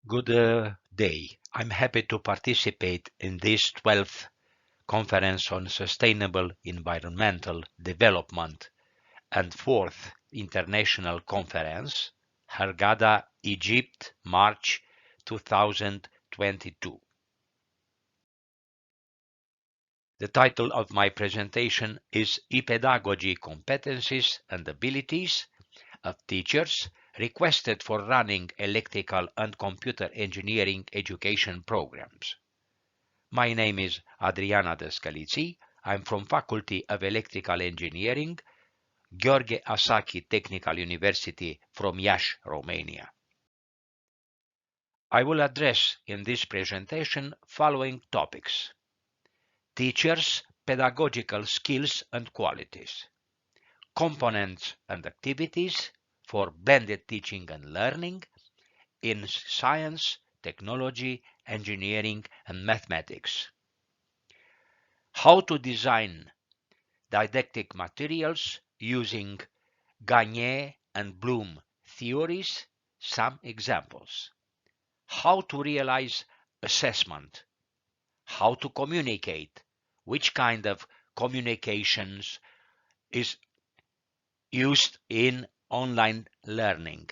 Good day. I'm happy to participate in this 12th Conference on Sustainable Environmental Development and 4th International Conference, Hurghada, Egypt, March 2022. The title of my presentation is E-Pedagogy Competencies and Abilities of Teachers requested for running electrical and computer engineering education programs. My name is Adascalitei. I'm from Faculty of Electrical Engineering, Gheorghe Asachi Technical University from Iași, Romania. I will address in this presentation following topics: teachers' pedagogical skills and qualities, components and activities for blended teaching and learning in science, technology, engineering, and mathematics. How to design didactic materials using Gagne and Bloom theories, some examples. How to realize assessment. How to communicate. Which kind of communications is used in online learning.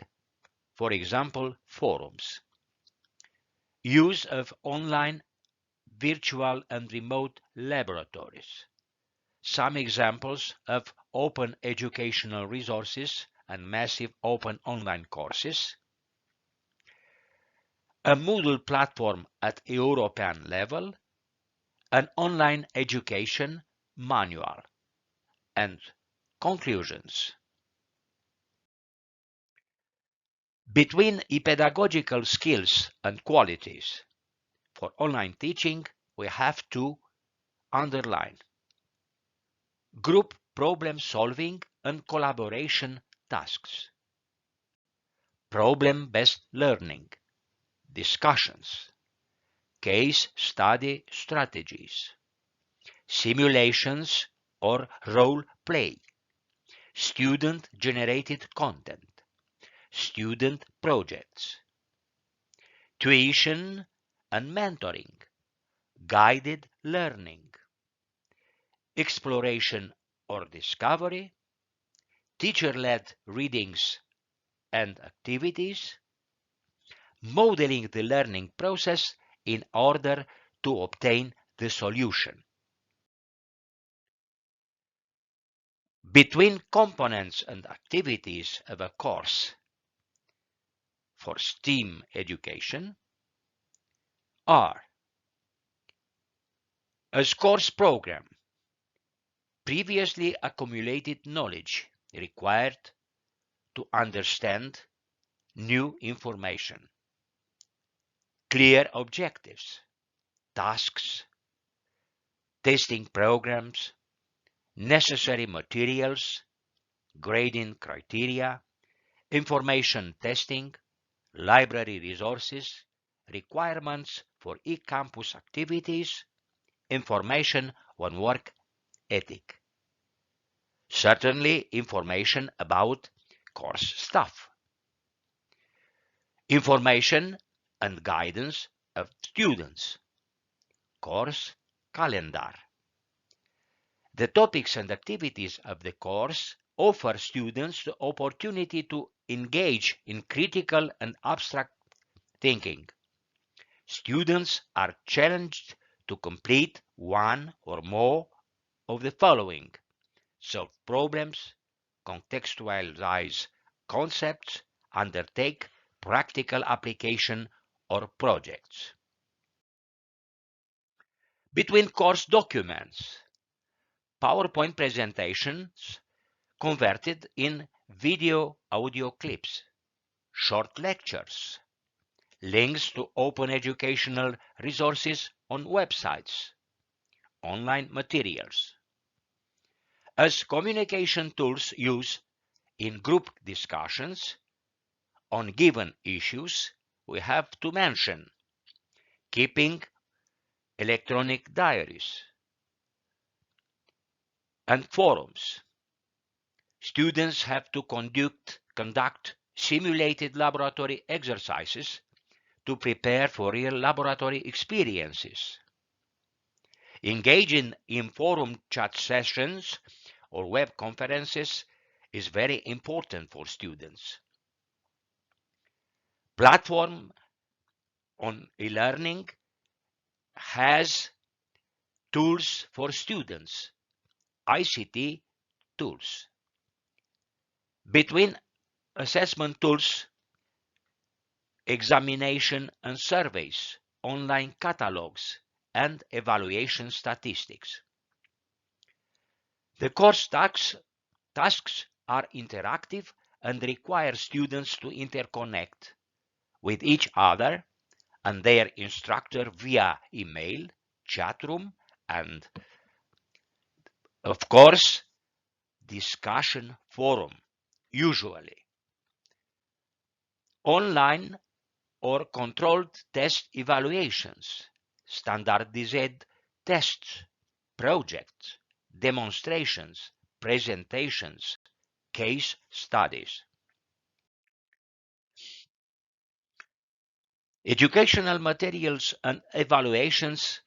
For example, forums. Use of online, virtual and remote laboratories. Some examples of open educational resources and massive open online courses. A Moodle platform at European level. An online education manual. And conclusions. Between pedagogical skills and qualities for online teaching, we have to underline group problem solving and collaboration tasks, problem-based learning, discussions, case study strategies, simulations or role play, student-generated content, student projects, tuition and mentoring, guided learning, exploration or discovery, teacher-led readings and activities, modeling the learning process in order to obtain the solution. Between components and activities of a course for STEAM education are a course program, previously accumulated knowledge required to understand new information, clear objectives, tasks, testing programs, necessary materials, grading criteria, information testing, library resources, requirements for e-campus activities, information on work ethic. Certainly information about course staff. Information and guidance of students. Course calendar. The topics and activities of the course offer students the opportunity to engage in critical and abstract thinking. Students are challenged to complete one or more of the following: solve problems, contextualize concepts, undertake practical application or projects. Between course documents, PowerPoint presentations converted in video audio clips, short lectures, links to open educational resources on websites, online materials. As communication tools used in group discussions on given issues, we have to mention keeping electronic diaries and forums. Students have to conduct simulated laboratory exercises to prepare for real laboratory experiences. Engaging in forum chat sessions or web conferences is very important for students. Platform on e-learning has tools for students, ICT tools. Between assessment tools, examination and surveys, online catalogs, and evaluation statistics. The course tasks are interactive and require students to interconnect with each other and their instructor via email, chat room, and, of course, discussion forum, usually. Online or controlled test evaluations, standardized tests, projects, demonstrations, presentations, case studies. Educational materials and evaluations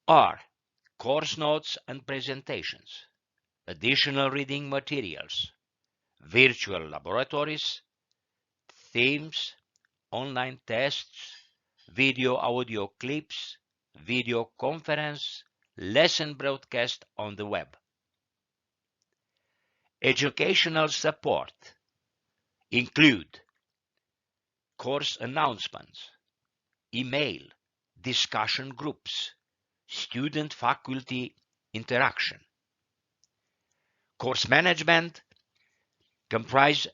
are course notes and presentations, additional reading materials, virtual laboratories, themes, online tests, video audio clips, video conference, lesson broadcast on the web. Educational support include course announcements, email, discussion groups, student-faculty interaction. Course management comprise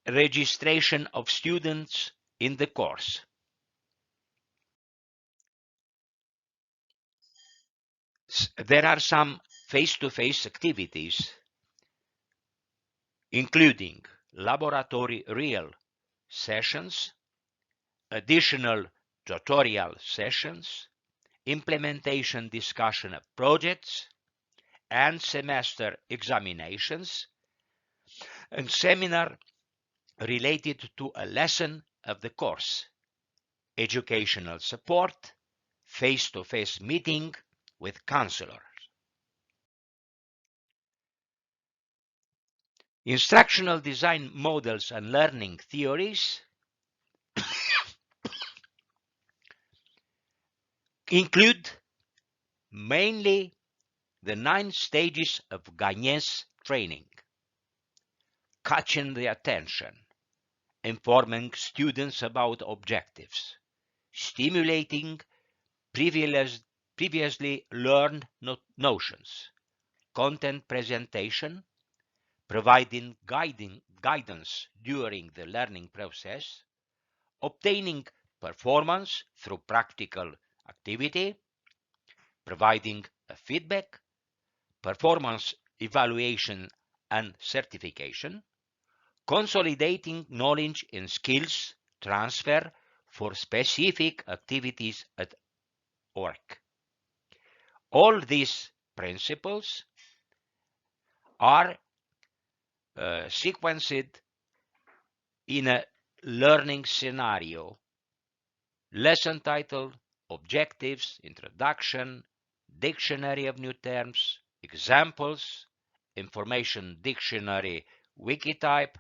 registration of students in the course. There are some face-to-face activities, including laboratory real sessions, additional tutorial sessions, implementation discussion of projects, and semester examinations, and seminar related to a lesson of the course, educational support, face-to-face meeting with counselors. Instructional design models and learning theories include mainly the 9 stages of Gagné's training: catching the attention, informing students about objectives, stimulating previously learned notions, content presentation, providing guidance during the learning process, obtaining performance through practical activity, providing a feedback, performance evaluation and certification, consolidating knowledge and skills transfer for specific activities at work. All these principles are sequenced in a learning scenario. Lesson title, objectives, introduction, dictionary of new terms, examples, information dictionary, Wikitype,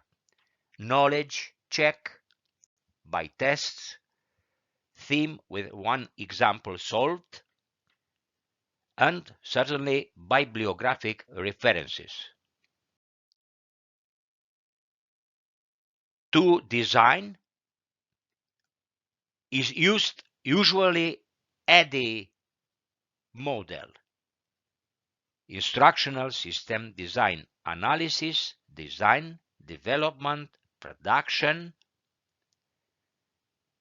knowledge check by tests, theme with 1 example solved, and certainly bibliographic references. To design is used usually ADDIE model: instructional system design, analysis, design, development, production,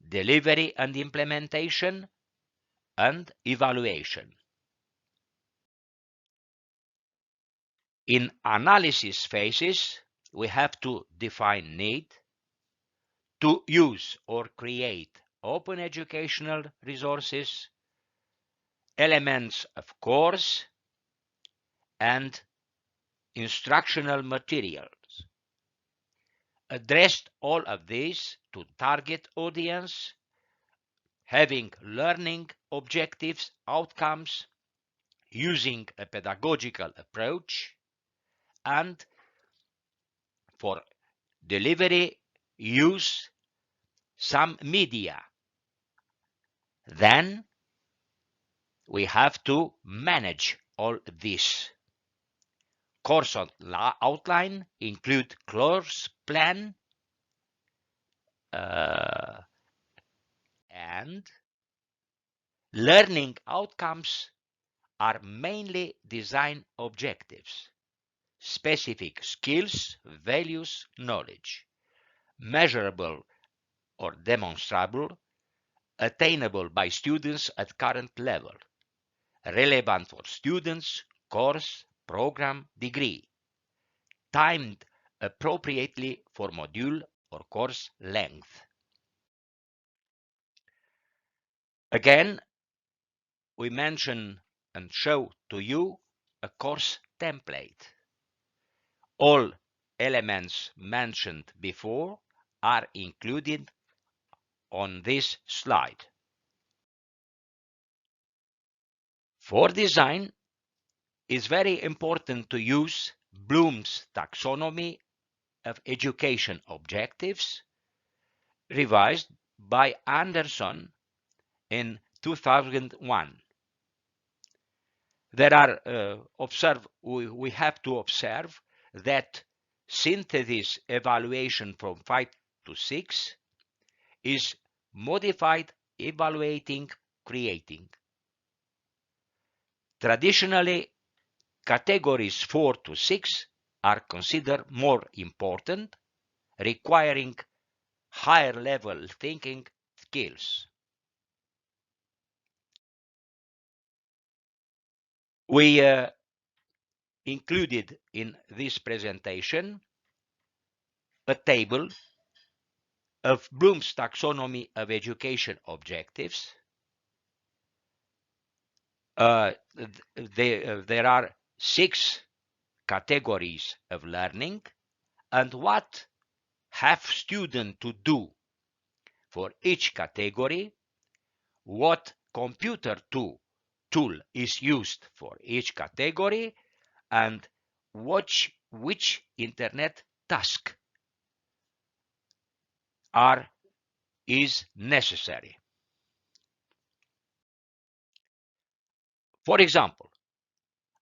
delivery and implementation, and evaluation. In analysis phases, we have to define need, to use or create open educational resources, elements of course, and instructional materials, addressed all of these to target audience, having learning objectives, outcomes, using a pedagogical approach, and for delivery use some media. Then we have to manage all this. Course outline include course plan and learning outcomes are mainly design objectives, specific skills, values, knowledge, measurable or demonstrable, attainable by students at current level, relevant for students, course, program, degree, timed appropriately for module or course length. Again, we mention and show to you a course template. All elements mentioned before are included on this slide. For design, it's very important to use Bloom's taxonomy of education objectives, revised by Anderson in 2001. There are we have to observe that synthesis evaluation from 5 to 6 is modified evaluating creating. Traditionally, categories 4 to 6 are considered more important, requiring higher level thinking skills. We included in this presentation a table of Bloom's taxonomy of education objectives. There are 6 categories of learning, and what have students to do for each category, what computer tool is used for each category, and which internet task is necessary. For example,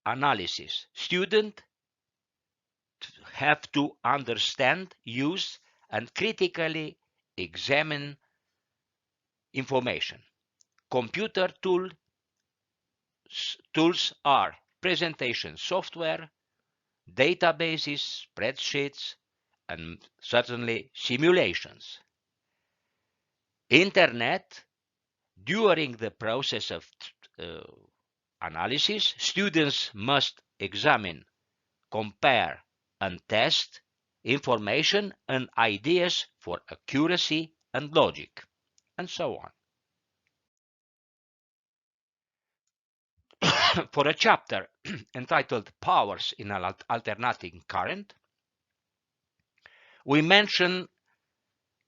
analysis. Students have to understand, use, and critically examine information. Computer tools are presentation software, databases, spreadsheets, and certainly simulations. Internet, during the process of analysis, students must examine, compare, and test information and ideas for accuracy and logic, and so on. For a chapter entitled Powers in an Alternating Current, we mention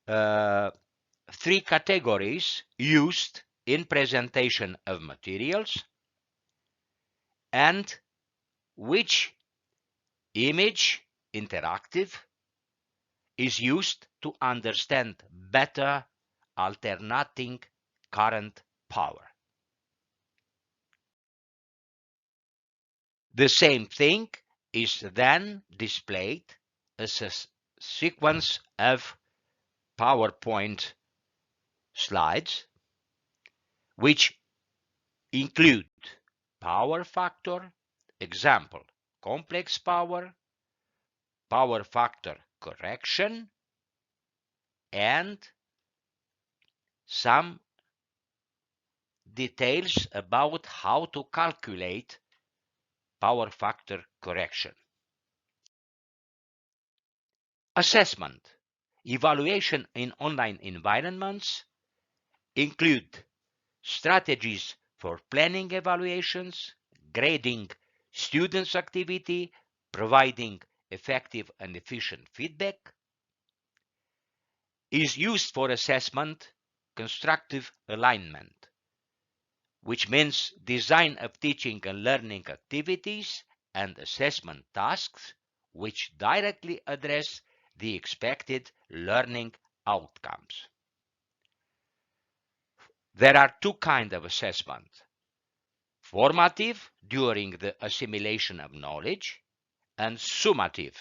3 categories used in presentation of materials and which image interactive is used to understand better alternating current power. The same thing is then displayed as a sequence of PowerPoint slides, which include power factor, example, complex power, power factor correction, and some details about how to calculate power factor correction. Assessment. Evaluation in online environments include strategies for planning evaluations, grading students' activity, providing effective and efficient feedback, is used for assessment constructive alignment, which means design of teaching and learning activities and assessment tasks which directly address the expected learning outcomes. There are two kinds of assessment: formative during the assimilation of knowledge and summative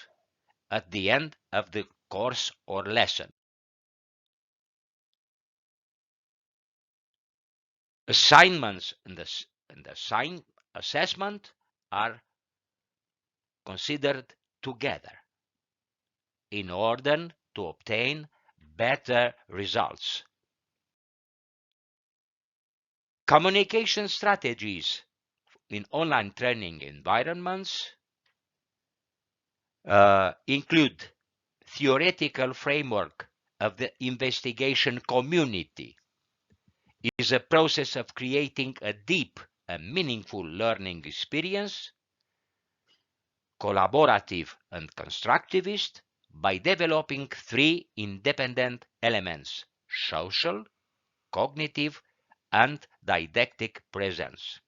at the end of the course or lesson. Assignments and the assessment are considered together in order to obtain better results. Communication strategies in online training environments include theoretical framework of the investigation community. It is a process of creating a deep and meaningful learning experience, collaborative and constructivist, by developing three independent elements: social, cognitive, and didactic presence.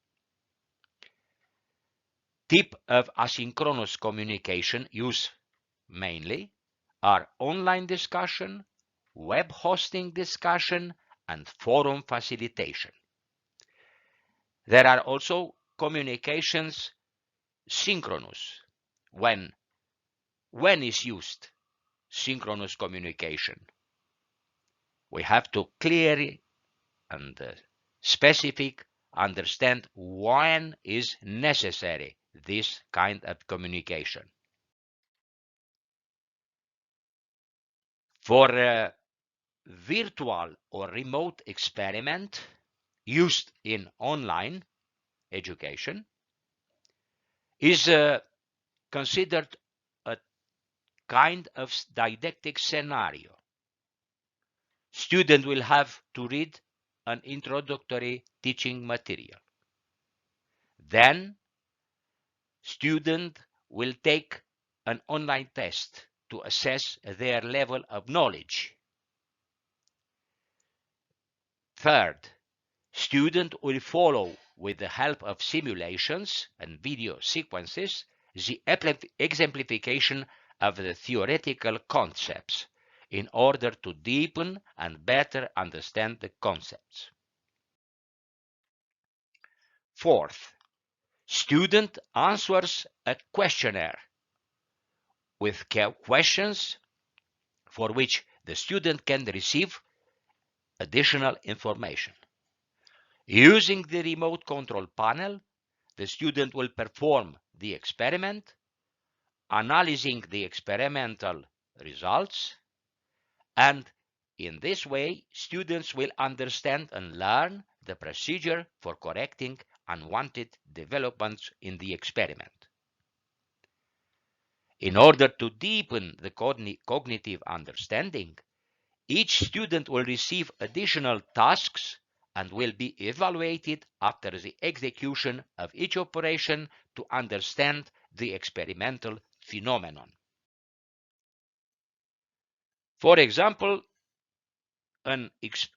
Type of asynchronous communication used mainly are online discussion, web hosting discussion, and forum facilitation. There are also communications synchronous. When is used synchronous communication? We have to clearly and specific understand when is necessary this kind of communication. For a virtual or remote experiment used in online education is considered a kind of didactic scenario. Student will have to read an introductory teaching material. Then student will take an online test to assess their level of knowledge. Third, student will follow with the help of simulations and video sequences the exemplification of the theoretical concepts in order to deepen and better understand the concepts. Fourth, student answers a questionnaire with questions for which the student can receive additional information. Using the remote control panel, the student will perform the experiment, analyzing the experimental results, and in this way, students will understand and learn the procedure for correcting unwanted developments in the experiment. In order to deepen the cognitive understanding, each student will receive additional tasks and will be evaluated after the execution of each operation to understand the experimental phenomenon. For example, an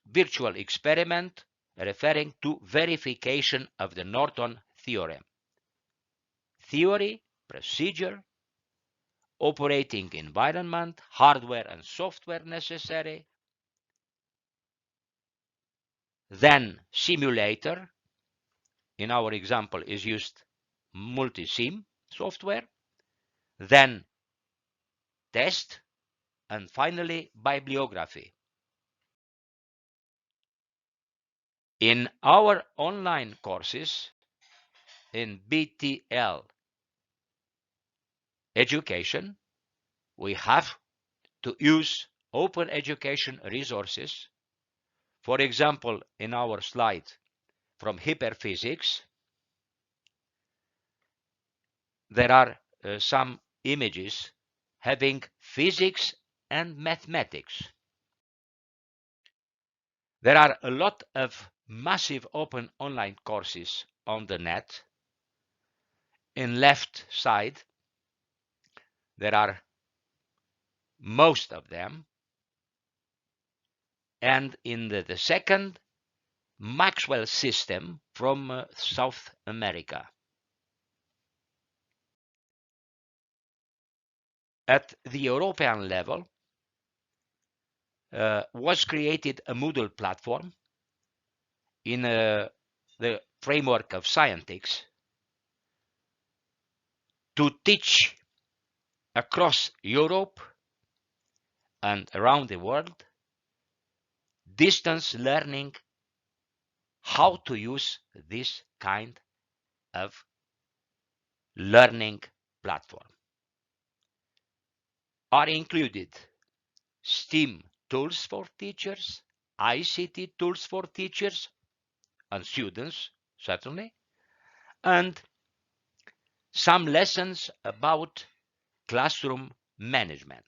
virtual experiment referring to verification of the Norton theorem. Theory, procedure, operating environment, hardware and software necessary. Then simulator, in our example, is used multi-sim software. Then test, and finally bibliography. In our online courses in BTL education, we have to use open education resources. For example, in our slide from Hyperphysics, there are some images having physics and mathematics. There are a lot of massive open online courses on the net. In left side, there are most of them. and in the second, Maxwell system from South America. At the European level, was created a Moodle platform in the framework of Scientix to teach across Europe and around the world distance learning, how to use this kind of learning platform. Are included STEAM tools for teachers, ICT tools for teachers and students, certainly, and some lessons about classroom management.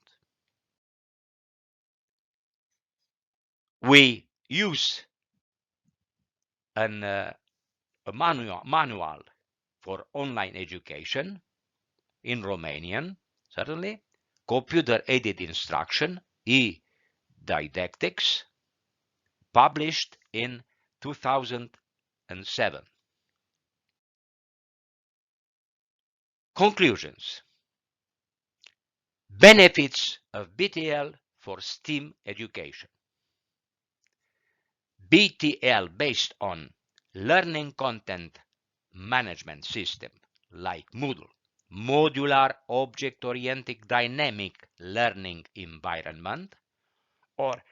We use a manual for online education in Romanian, certainly, computer-aided instruction, E-Didactics, published in 2007. Conclusions. Benefits of BTL for STEAM education. BTL based on learning content management system like Moodle, modular object-oriented dynamic learning environment, or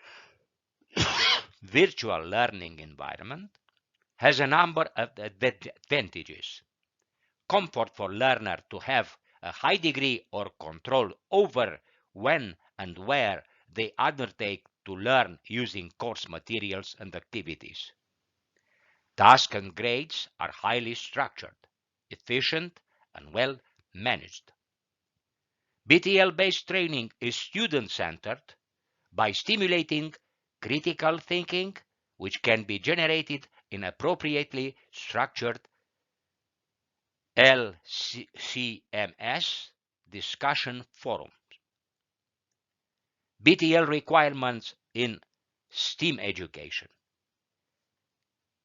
virtual learning environment, has a number of advantages. Comfort for learner to have a high degree or control over when and where they undertake to learn using course materials and activities. Tasks and grades are highly structured, efficient, and well managed. BTL-based training is student-centered by stimulating critical thinking, which can be generated in appropriately structured LCMS discussion forums. BTL requirements in STEAM education.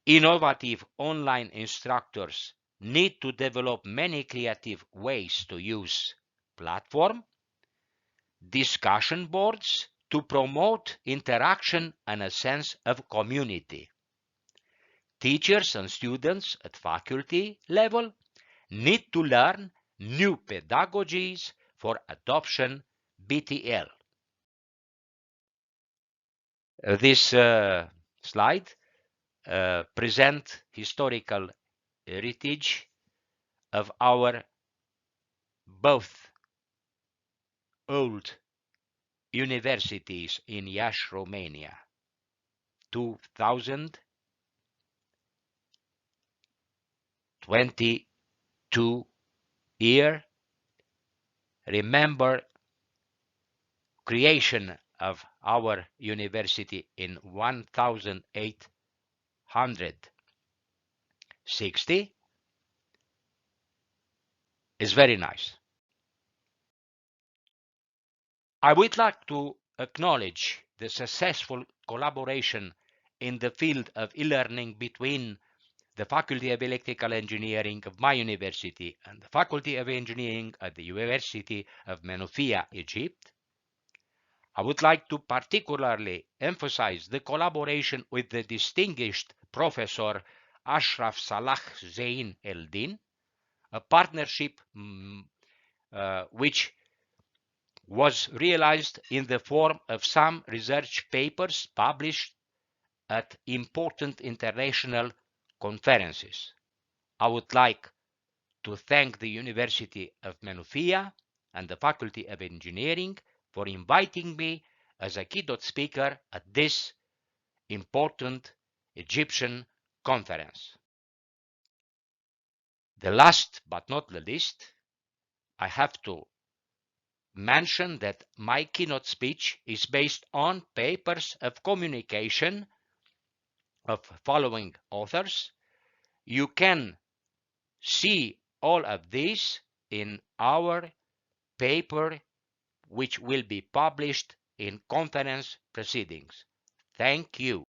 Innovative online instructors need to develop many creative ways to use platform, discussion boards to promote interaction and a sense of community. Teachers and students at faculty level need to learn new pedagogies for adoption BTL. This slide presents historical heritage of our both old universities in Iași, Romania. 2022 year. Remember creation of our university in 1860 is very nice. I would like to acknowledge the successful collaboration in the field of e-learning between the Faculty of Electrical Engineering of my university and the Faculty of Engineering at the University of Menofia, Egypt. I would like to particularly emphasize the collaboration with the distinguished Professor Ashraf Salah Zein Eldin, a partnership which was realized in the form of some research papers published at important international conferences. I would like to thank the University of Menofia and the Faculty of Engineering for inviting me as a keynote speaker at this important Egyptian conference. The last but not the least, I have to mention that my keynote speech is based on papers of communication of following authors. You can see all of these in our paper, which will be published in conference proceedings. Thank you.